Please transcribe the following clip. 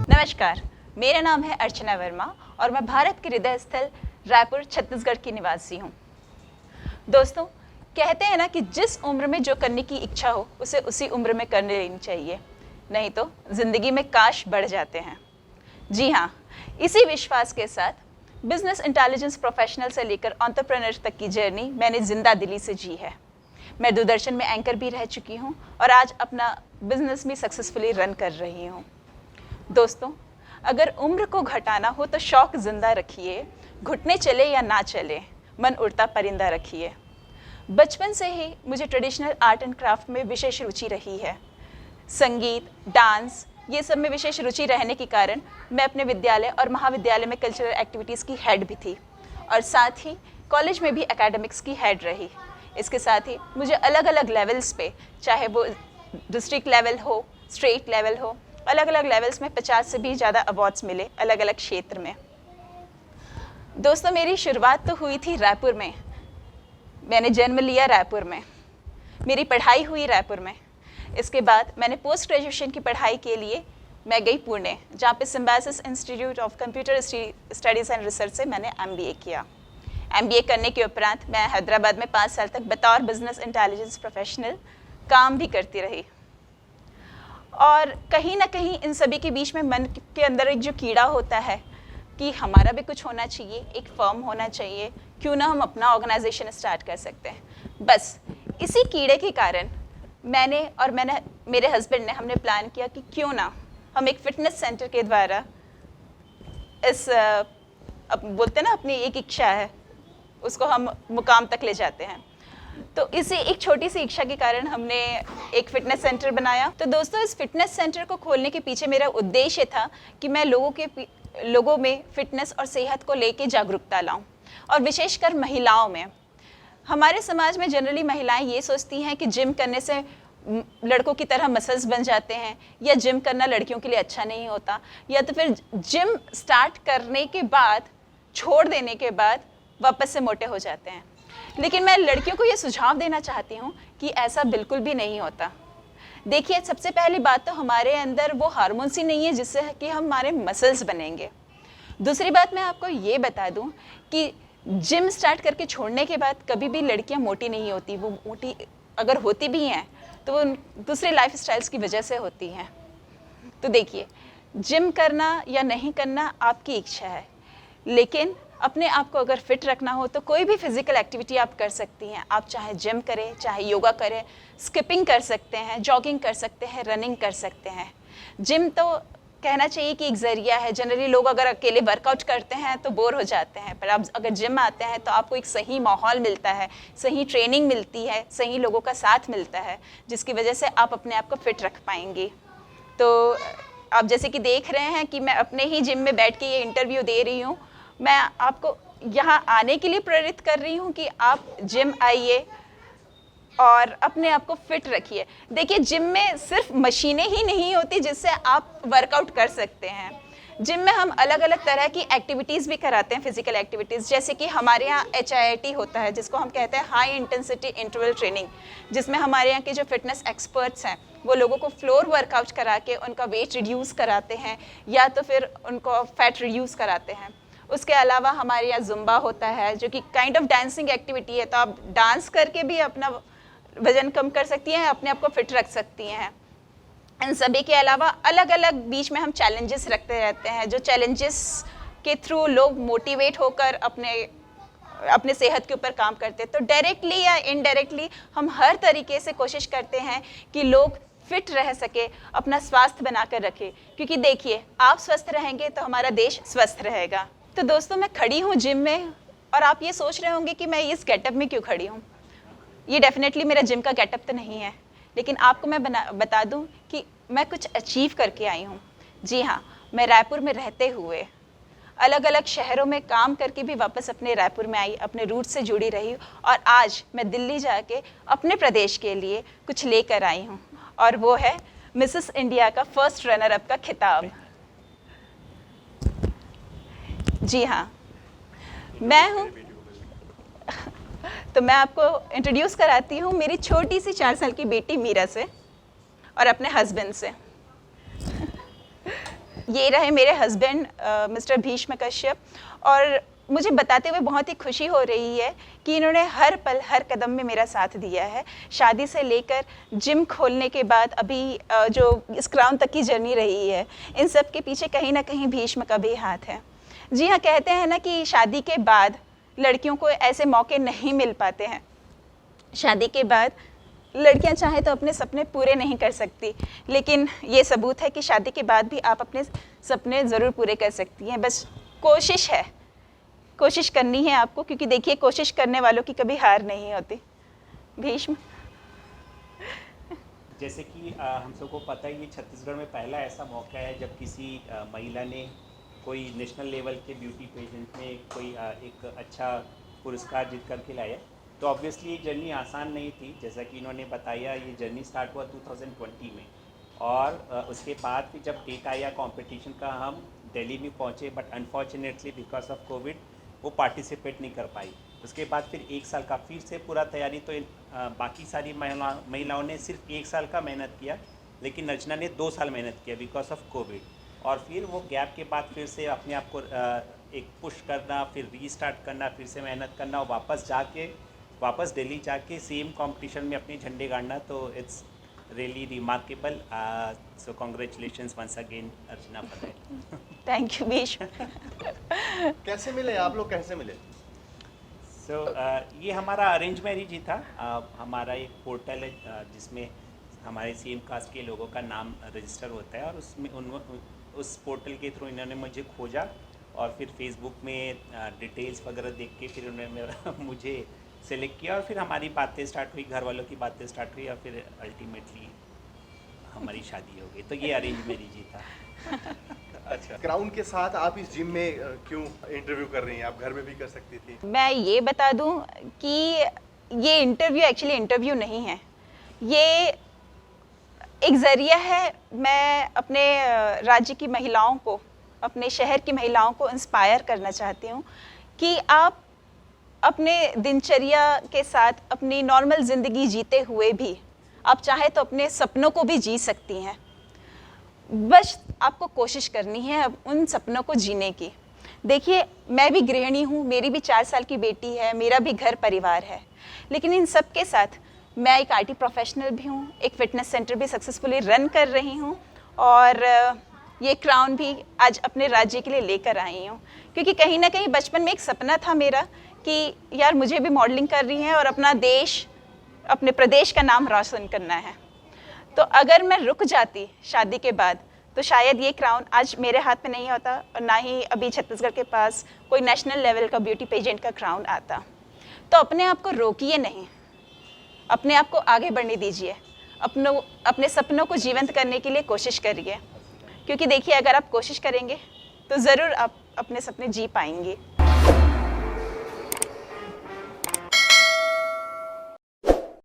नमस्कार, मेरा नाम है अर्चना वर्मा और मैं भारत के हृदय स्थल रायपुर छत्तीसगढ़ की निवासी हूँ। दोस्तों, कहते हैं ना कि जिस उम्र में जो करने की इच्छा हो उसे उसी उम्र में करने लेनी चाहिए, नहीं तो ज़िंदगी में काश बढ़ जाते हैं। जी हाँ, इसी विश्वास के साथ बिजनेस इंटेलिजेंस प्रोफेशनल से लेकर एंटरप्रेन्योर तक की जर्नी मैंने जिंदा दिली से जी है। मैं दूरदर्शन में एंकर भी रह चुकी हूँ और आज अपना बिजनेस भी सक्सेसफुली रन कर रही हूँ। दोस्तों, अगर उम्र को घटाना हो तो शौक जिंदा रखिए, घुटने चले या ना चले, मन उड़ता परिंदा रखिए। बचपन से ही मुझे ट्रेडिशनल आर्ट एंड क्राफ्ट में विशेष रुचि रही है। संगीत, डांस, ये सब में विशेष रुचि रहने के कारण मैं अपने विद्यालय और महाविद्यालय में कल्चरल एक्टिविटीज़ की हेड भी थी और साथ ही कॉलेज में भी एकेडमिक्स की हेड रही। इसके साथ ही मुझे अलग अलग लेवल्स पे, चाहे वो डिस्ट्रिक्ट लेवल हो, स्टेट लेवल हो, अलग अलग लेवल्स में 50 से भी ज़्यादा अवार्ड्स मिले अलग अलग क्षेत्र में। दोस्तों, मेरी शुरुआत तो हुई थी रायपुर में। मैंने जन्म लिया रायपुर में, मेरी पढ़ाई हुई रायपुर में। इसके बाद मैंने पोस्ट ग्रेजुएशन की पढ़ाई के लिए मैं गई पुणे, जहाँ पे symbiosis institute of computer studies and research से मैंने MBA किया। MBA करने के उपरांत मैं हैदराबाद में 5 साल तक बतौर बिजनेस इंटेलिजेंस प्रोफेशनल काम भी करती रही। और कहीं ना कहीं इन सभी के बीच में मन के अंदर एक जो कीड़ा होता है कि हमारा भी कुछ होना चाहिए, एक फर्म होना चाहिए, क्यों ना हम अपना ऑर्गेनाइजेशन स्टार्ट कर सकते हैं। बस इसी कीड़े के कारण मैंने मेरे हस्बैंड ने हमने प्लान किया कि क्यों ना हम एक फिटनेस सेंटर के द्वारा इस बोलते हैं ना, अपनी एक इच्छा है उसको हम मुकाम तक ले जाते हैं। तो इसी एक छोटी सी इच्छा के कारण हमने एक फ़िटनेस सेंटर बनाया। तो दोस्तों, इस फिटनेस सेंटर को खोलने के पीछे मेरा उद्देश्य था कि मैं लोगों में फ़िटनेस और सेहत को लेके जागरूकता लाऊं, और विशेषकर महिलाओं में। हमारे समाज में जनरली महिलाएं ये सोचती हैं कि जिम करने से लड़कों की तरह मसल्स बन जाते हैं, या जिम करना लड़कियों के लिए अच्छा नहीं होता, या तो फिर जिम स्टार्ट करने के बाद, छोड़ देने के बाद वापस से मोटे हो जाते हैं। लेकिन मैं लड़कियों को ये सुझाव देना चाहती हूँ कि ऐसा बिल्कुल भी नहीं होता। देखिए, सबसे पहली बात तो हमारे अंदर वो हार्मोन्स ही नहीं है जिससे कि हमारे मसल्स बनेंगे। दूसरी बात, मैं आपको ये बता दूँ कि जिम स्टार्ट करके छोड़ने के बाद कभी भी लड़कियाँ मोटी नहीं होती। वो मोटी अगर होती भी हैं तो वो दूसरे लाइफ स्टाइल्स की वजह से होती हैं। तो देखिए, जिम करना या नहीं करना आपकी इच्छा है, लेकिन अपने आप को अगर फिट रखना हो तो कोई भी फिजिकल एक्टिविटी आप कर सकती हैं। आप चाहे जिम करें, चाहे योगा करें, स्किपिंग कर सकते हैं, जॉगिंग कर सकते हैं, रनिंग कर सकते हैं। जिम तो कहना चाहिए कि एक ज़रिया है। जनरली लोग अगर अकेले वर्कआउट करते हैं तो बोर हो जाते हैं, पर आप अगर जिम आते हैं तो आपको एक सही माहौल मिलता है, सही ट्रेनिंग मिलती है, सही लोगों का साथ मिलता है, जिसकी वजह से आप अपने आप को फिट रख पाएंगी। तो आप जैसे कि देख रहे हैं कि मैं अपने ही जिम में बैठ के ये इंटरव्यू दे रही हूँ। मैं आपको यहाँ आने के लिए प्रेरित कर रही हूँ कि आप जिम आइए और अपने आप को फिट रखिए। देखिए, जिम में सिर्फ मशीनें ही नहीं होती जिससे आप वर्कआउट कर सकते हैं। जिम में हम अलग अलग तरह की एक्टिविटीज़ भी कराते हैं, फिजिकल एक्टिविटीज़। जैसे कि हमारे यहाँ HIIT होता है, जिसको हम कहते हैं हाई इंटेंसिटी इंटरवल ट्रेनिंग, जिसमें हमारे यहाँ के जो फिटनेस एक्सपर्ट्स हैं वो लोगों को फ्लोर वर्कआउट करा के उनका वेट रिड्यूस कराते हैं, या तो फिर उनको फैट रिड्यूस कराते हैं। उसके अलावा हमारे यहाँ जुम्बा होता है, जो कि काइंड ऑफ डांसिंग एक्टिविटी है। तो आप डांस करके भी अपना वजन कम कर सकती हैं, अपने आप को फिट रख सकती हैं। इन सभी के अलावा अलग अलग बीच में हम चैलेंजेस रखते रहते हैं, जो चैलेंजेस के थ्रू लोग मोटिवेट होकर अपने सेहत के ऊपर काम करते हैं। तो डायरेक्टली या इनडायरेक्टली हम हर तरीके से कोशिश करते हैं कि लोग फिट रह सके, अपना स्वास्थ्य बना कर रखें। क्योंकि देखिए, आप स्वस्थ रहेंगे तो हमारा देश स्वस्थ रहेगा। तो दोस्तों, मैं खड़ी हूँ जिम में, और आप ये सोच रहे होंगे कि मैं इस गेटअप में क्यों खड़ी हूँ। ये डेफिनेटली मेरा जिम का गेटअप तो नहीं है, लेकिन आपको मैं बता दूँ कि मैं कुछ अचीव करके आई हूँ। जी हाँ, मैं रायपुर में रहते हुए अलग अलग शहरों में काम करके भी वापस अपने रायपुर में आई, अपने रूट से जुड़ी रही, और आज मैं दिल्ली जाके अपने प्रदेश के लिए कुछ लेकर आई हूँ, और वो है मिसेस इंडिया का फर्स्ट रनर अप का खिताब। जी हाँ, मैं हूँ तो मैं आपको इंट्रोड्यूस कराती हूँ मेरी छोटी सी 4 साल की बेटी मीरा से और अपने हस्बैंड से। ये रहे मेरे हस्बैंड मिस्टर भीष्म कश्यप, और मुझे बताते हुए बहुत ही खुशी हो रही है कि इन्होंने हर पल हर कदम में मेरा साथ दिया है। शादी से लेकर जिम खोलने के बाद अभी जो इस क्राउन तक की जर्नी रही है, इन सब के पीछे कहीं ना कहीं भीष्म का भी हाथ है। जी हाँ, कहते हैं ना कि शादी के बाद लड़कियों को ऐसे मौके नहीं मिल पाते हैं। शादी के बाद लड़कियां चाहें तो अपने सपने पूरे नहीं कर सकती, लेकिन ये सबूत है कि शादी के बाद भी आप अपने सपने ज़रूर पूरे कर सकती हैं। बस कोशिश करनी है आपको, क्योंकि देखिए कोशिश करने वालों की कभी हार नहीं होती। भीष्म, जैसे कि हम सबको पता है, ये छत्तीसगढ़ में पहला ऐसा मौका है जब किसी महिला ने कोई नेशनल लेवल के ब्यूटी पेजेंट में कोई एक अच्छा पुरस्कार जीत करके लाया। तो ऑब्वियसली ये जर्नी आसान नहीं थी। जैसा कि इन्होंने बताया, ये जर्नी स्टार्ट हुआ 2020 में, और उसके बाद फिर जब डेट आया कंपटीशन का, हम दिल्ली में पहुँचे, but unfortunately because of Covid वो पार्टिसिपेट नहीं कर पाई। उसके बाद फिर 1 साल का फिर से पूरा तैयारी। तो बाकी सारी महिलाओं ने सिर्फ 1 साल का मेहनत किया, लेकिन रचना ने 2 साल मेहनत किया बिकॉज ऑफ कोविड। और फिर वो गैप के बाद फिर से अपने आप को एक पुश करना, फिर रीस्टार्ट करना, फिर से मेहनत करना, और वापस दिल्ली जाके सेम कंपटीशन में अपने झंडे गाड़ना। तो it's really remarkable. So congratulations once again Archana for that. Thank you Bhishma. कैसे मिले आप लोग, कैसे मिले? सो ये हमारा अरेंज मैरिज ही था। हमारा एक पोर्टल है जिसमें हमारे सेम कास्ट के लोगों का नाम रजिस्टर होता है, और उसमें उस पोर्टल के थ्रू इन्होंने मुझे खोजा, और फिर फेसबुक में डिटेल्स वगैरह देख के फिर उन्होंने मुझे सेलेक्ट किया, और फिर हमारी बातें स्टार्ट हुई, घर वालों की बातें स्टार्ट हुई, और फिर अल्टीमेटली हमारी शादी हो गई। तो ये अरेंज मैरिज ही था। अच्छा, क्राउन के साथ आप इस जिम में क्यों इंटरव्यू कर रही हैं? आप घर में भी कर सकती थी। मैं ये बता दूं कि ये इंटरव्यू एक्चुअली इंटरव्यू नहीं है, ये एक ज़रिया है। मैं अपने राज्य की महिलाओं को, अपने शहर की महिलाओं को इंस्पायर करना चाहती हूँ कि आप अपने दिनचर्या के साथ अपनी नॉर्मल ज़िंदगी जीते हुए भी आप चाहे तो अपने सपनों को भी जी सकती हैं। बस आपको कोशिश करनी है अब उन सपनों को जीने की। देखिए, मैं भी गृहिणी हूँ, मेरी भी 4 साल की बेटी है, मेरा भी घर परिवार है, लेकिन इन सब के साथ मैं एक आईटी प्रोफेशनल भी हूँ, एक फ़िटनेस सेंटर भी सक्सेसफुली रन कर रही हूँ, और ये क्राउन भी आज अपने राज्य के लिए लेकर आई हूँ। क्योंकि कहीं ना कहीं बचपन में एक सपना था मेरा कि यार मुझे भी मॉडलिंग कर रही है और अपना देश, अपने प्रदेश का नाम रोशन करना है। तो अगर मैं रुक जाती शादी के बाद, तो शायद ये क्राउन आज मेरे हाथ में नहीं होता, और ना ही अभी छत्तीसगढ़ के पास कोई नेशनल लेवल का ब्यूटी पेजेंट का क्राउन आता। तो अपने आप को रोकिए नहीं, अपने आप को आगे बढ़ने दीजिए, अपने सपनों को जीवंत करने के लिए कोशिश करिए। क्योंकि देखिए, अगर आप कोशिश करेंगे तो ज़रूर आप अपने सपने जी पाएंगे।